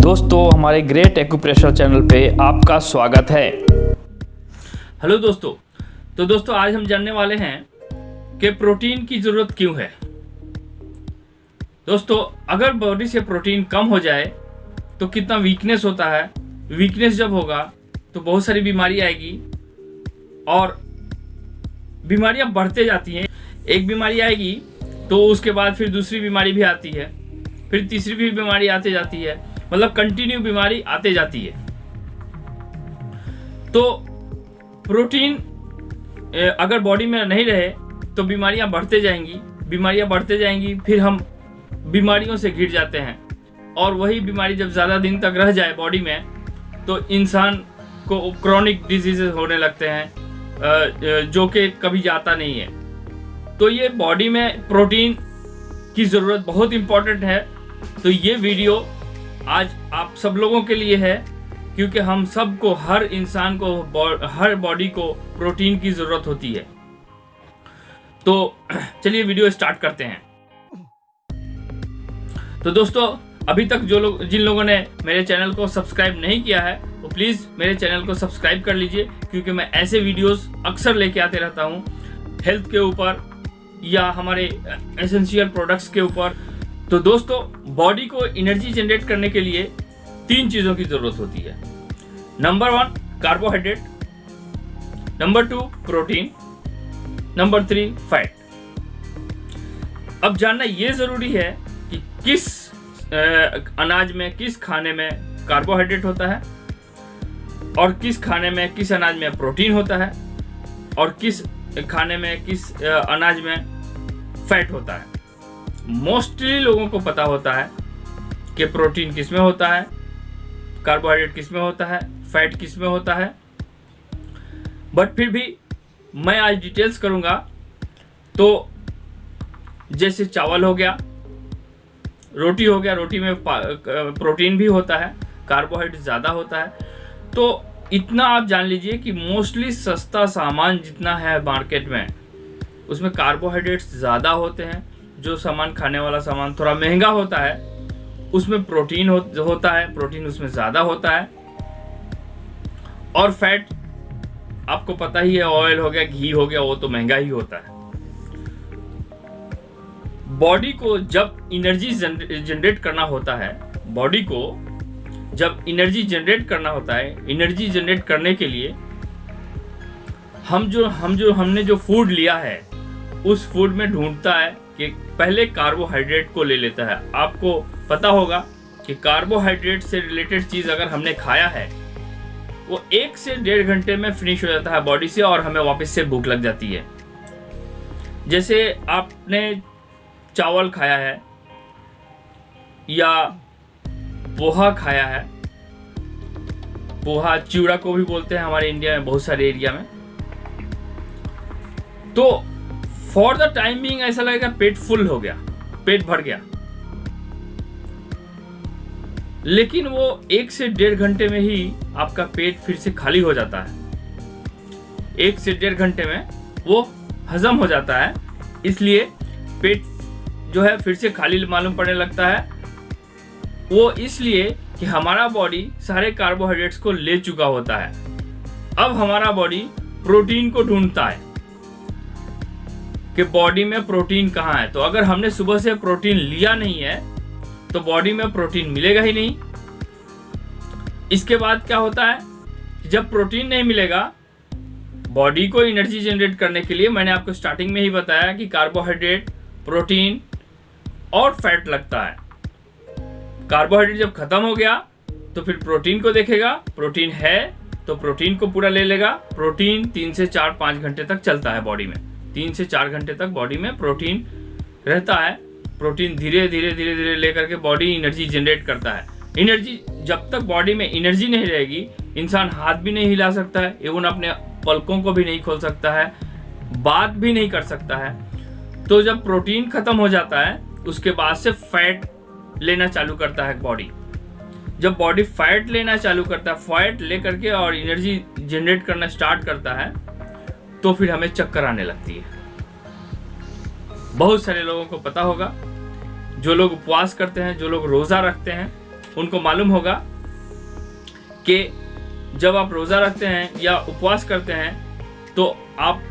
दोस्तों हमारे great acupressure channel पे आपका स्वागत है। हेलो दोस्तों। तो दोस्तों आज हम जानने वाले हैं कि प्रोटीन की ज़रूरत क्यों है। दोस्तों अगर बॉडी से प्रोटीन कम हो जाए तो कितना वीकनेस होता है। वीकनेस जब होगा तो बहुत सारी बीमारी आएगी और बीमारियां बढ़ते जाती हैं। एक बीमारी आएगी तो उसके बाद फिर दूसरी बीमारी भी आती है, फिर तीसरी भी बीमारी आते जाती है, मतलब कंटिन्यू बीमारी आते जाती है। तो प्रोटीन अगर बॉडी में नहीं रहे तो बीमारियां बढ़ते जाएंगी, फिर हम बीमारियों से घिर जाते हैं और वही बीमारी जब ज़्यादा दिन तक रह जाए बॉडी में तो इंसान को क्रॉनिक डिजीजेस होने लगते हैं जो कि कभी जाता नहीं है। तो ये बॉडी में प्रोटीन की ज़रूरत बहुत इम्पॉर्टेंट है। तो ये वीडियो आज आप सब लोगों के लिए है क्योंकि हम सबको, हर इंसान को, हर बॉडी को प्रोटीन की ज़रूरत होती है। तो चलिए वीडियो स्टार्ट करते हैं। तो दोस्तों अभी तक जिन लोगों ने मेरे चैनल को सब्सक्राइब नहीं किया है वो प्लीज़ मेरे चैनल को सब्सक्राइब कर लीजिए क्योंकि मैं ऐसे वीडियोस अक्सर लेके आते रहता हूँ हेल्थ के ऊपर या हमारे एसेंशियल प्रोडक्ट्स के ऊपर। तो दोस्तों बॉडी को एनर्जी जनरेट करने के लिए 3 चीज़ों की ज़रूरत होती है। Number 1 carbohydrate, number 2 protein, number 3 fat. अब जानना ये ज़रूरी है कि किस अनाज में, किस खाने में कार्बोहाइड्रेट होता है और किस खाने में, किस अनाज में प्रोटीन होता है और किस खाने में, किस अनाज में फैट होता है। मोस्टली लोगों को पता होता है कि प्रोटीन किस में होता है, कार्बोहाइड्रेट किस में होता है, फैट किस में होता है, बट फिर भी मैं आज डिटेल्स करूंगा। तो जैसे चावल हो गया, रोटी हो गया, रोटी में प्रोटीन भी होता है, कार्बोहाइड्रेट ज़्यादा होता है। तो इतना आप जान लीजिए कि मोस्टली सस्ता सामान जितना है मार्केट में उसमें कार्बोहाइड्रेट्स ज़्यादा होते हैं। जो सामान, खाने वाला सामान थोड़ा महंगा होता है उसमें प्रोटीन होता है, प्रोटीन उसमें ज़्यादा होता है। और फैट आपको पता ही है, ऑयल हो गया, घी हो गया, वो तो महंगा ही होता है। बॉडी को जब एनर्जी जनरेट करना होता है, बॉडी को जब एनर्जी जनरेट करना होता है, एनर्जी जनरेट करने के लिए हमने जो फूड लिया है उस फूड में ढूंढता है कि पहले कार्बोहाइड्रेट को ले लेता है। आपको पता होगा कि कार्बोहाइड्रेट से रिलेटेड चीज़ अगर हमने खाया है वो 1 से 1.5 घंटे में फिनिश हो जाता है बॉडी से और हमें वापस से भूख लग जाती है। जैसे आपने चावल खाया है या पोहा खाया है, पोहा चिवड़ा को भी बोलते हैं हमारे इंडिया में बहुत सारे एरिया में, तो फॉर द टाइम बीइंग ऐसा लगेगा पेट फुल हो गया, पेट भर गया, लेकिन वो 1 से 1.5 घंटे में ही आपका पेट फिर से खाली हो जाता है। 1 से 1.5 घंटे में वो हजम हो जाता है, इसलिए पेट जो है फिर से खाली मालूम पड़ने लगता है। वो इसलिए कि हमारा बॉडी सारे कार्बोहाइड्रेट्स को ले चुका होता है। अब हमारा बॉडी प्रोटीन को ढूंढता है कि बॉडी में प्रोटीन कहाँ है। तो अगर हमने सुबह से प्रोटीन लिया नहीं है तो बॉडी में प्रोटीन मिलेगा ही नहीं। इसके बाद क्या होता है, जब प्रोटीन नहीं मिलेगा, बॉडी को एनर्जी जनरेट करने के लिए मैंने आपको स्टार्टिंग में ही बताया कि कार्बोहाइड्रेट, प्रोटीन और फैट लगता है। कार्बोहाइड्रेट जब खत्म हो गया तो फिर प्रोटीन को देखेगा, प्रोटीन है तो प्रोटीन को पूरा ले लेगा। प्रोटीन 3 से 4-5 घंटे तक चलता है बॉडी में, 3 से 4 घंटे तक बॉडी में प्रोटीन रहता है। प्रोटीन धीरे धीरे लेकर के बॉडी एनर्जी जनरेट करता है। एनर्जी, जब तक बॉडी में एनर्जी नहीं रहेगी इंसान हाथ भी नहीं हिला सकता है, एवं अपने पलकों को भी नहीं खोल सकता है, बात भी नहीं कर सकता है। तो जब प्रोटीन खत्म हो जाता है उसके बाद से फैट लेना चालू करता है बॉडी। जब बॉडी फैट लेना चालू करता है, फैट लेकर के और एनर्जी जनरेट करना स्टार्ट करता है तो फिर हमें चक्कर आने लगती है। बहुत सारे लोगों को पता होगा, जो लोग उपवास करते हैं, जो लोग रोज़ा रखते हैं, उनको मालूम होगा कि जब आप रोज़ा रखते हैं या उपवास करते हैं तो आप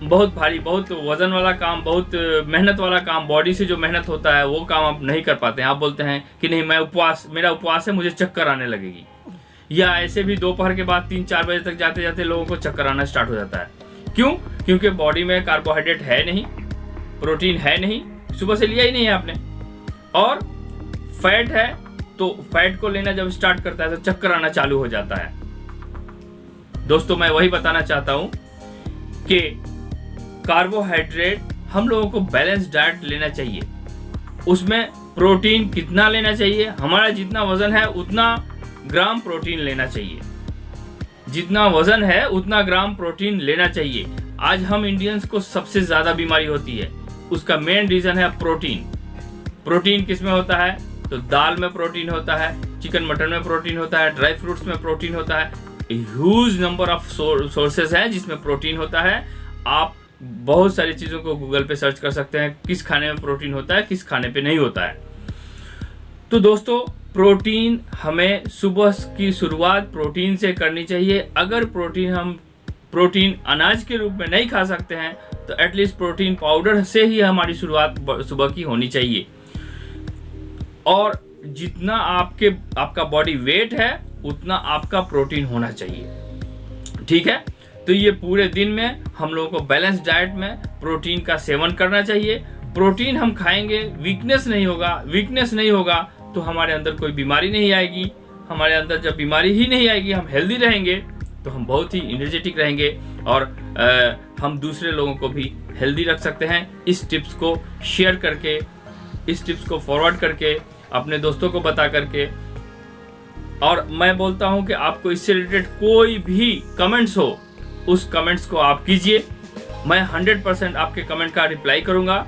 बहुत भारी, बहुत वजन वाला काम, बहुत मेहनत वाला काम, बॉडी से जो मेहनत होता है वो काम आप नहीं कर पाते हैं। आप बोलते हैं कि नहीं, मेरा उपवास है, मुझे चक्कर आने लगेगी। या ऐसे भी दोपहर के बाद 3-4 बजे तक जाते जाते लोगों को चक्कर आना स्टार्ट हो जाता है। क्यों? क्योंकि बॉडी में कार्बोहाइड्रेट है नहीं, प्रोटीन है नहीं, सुबह से लिया ही नहीं है आपने, और फैट है। तो फैट को लेना जब स्टार्ट करता है तो चक्कर आना चालू हो जाता है। दोस्तों, मैं वही बताना चाहता हूं कि कार्बोहाइड्रेट हम लोगों को बैलेंस डाइट लेना चाहिए। उसमें प्रोटीन कितना लेना चाहिए? हमारा जितना वजन है उतना ग्राम प्रोटीन लेना चाहिए। जितना वजन है उतना ग्राम प्रोटीन लेना चाहिए। आज हम इंडियंस को सबसे ज्यादा बीमारी होती है, उसका मेन रीजन है प्रोटीन। प्रोटीन किस में होता है? तो दाल में प्रोटीन होता है, चिकन मटन में प्रोटीन होता है, ड्राई फ्रूट्स में प्रोटीन होता है। ह्यूज नंबर ऑफ सोर्सेज हैं जिसमें प्रोटीन होता है। आप बहुत सारी चीज़ों को गूगल पे सर्च कर सकते हैं, किस खाने में प्रोटीन होता है, किस खाने पे नहीं होता है। तो दोस्तों, प्रोटीन हमें सुबह की शुरुआत प्रोटीन से करनी चाहिए। अगर प्रोटीन अनाज के रूप में नहीं खा सकते हैं तो एटलीस्ट प्रोटीन पाउडर से ही हमारी शुरुआत सुबह की होनी चाहिए। और जितना आपका बॉडी वेट है उतना आपका प्रोटीन होना चाहिए। ठीक है? तो ये पूरे दिन में हम लोगों को बैलेंस डाइट में प्रोटीन का सेवन करना चाहिए। प्रोटीन हम खाएंगे, वीकनेस नहीं होगा तो हमारे अंदर कोई बीमारी नहीं आएगी। हमारे अंदर जब बीमारी ही नहीं आएगी, हम हेल्दी रहेंगे तो हम बहुत ही एनर्जेटिक रहेंगे और हम दूसरे लोगों को भी हेल्दी रख सकते हैं। इस टिप्स को शेयर करके, इस टिप्स को फॉरवर्ड करके, अपने दोस्तों को बता करके। और मैं बोलता हूं कि आपको इससे रिलेटेड कोई भी कमेंट्स हो, उस कमेंट्स को आप कीजिए। मैं 100% आपके कमेंट का रिप्लाई करूंगा।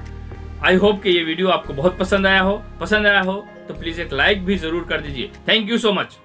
आई होप कि ये वीडियो आपको बहुत पसंद आया हो तो प्लीज़ एक लाइक भी ज़रूर कर दीजिए। Thank you so much.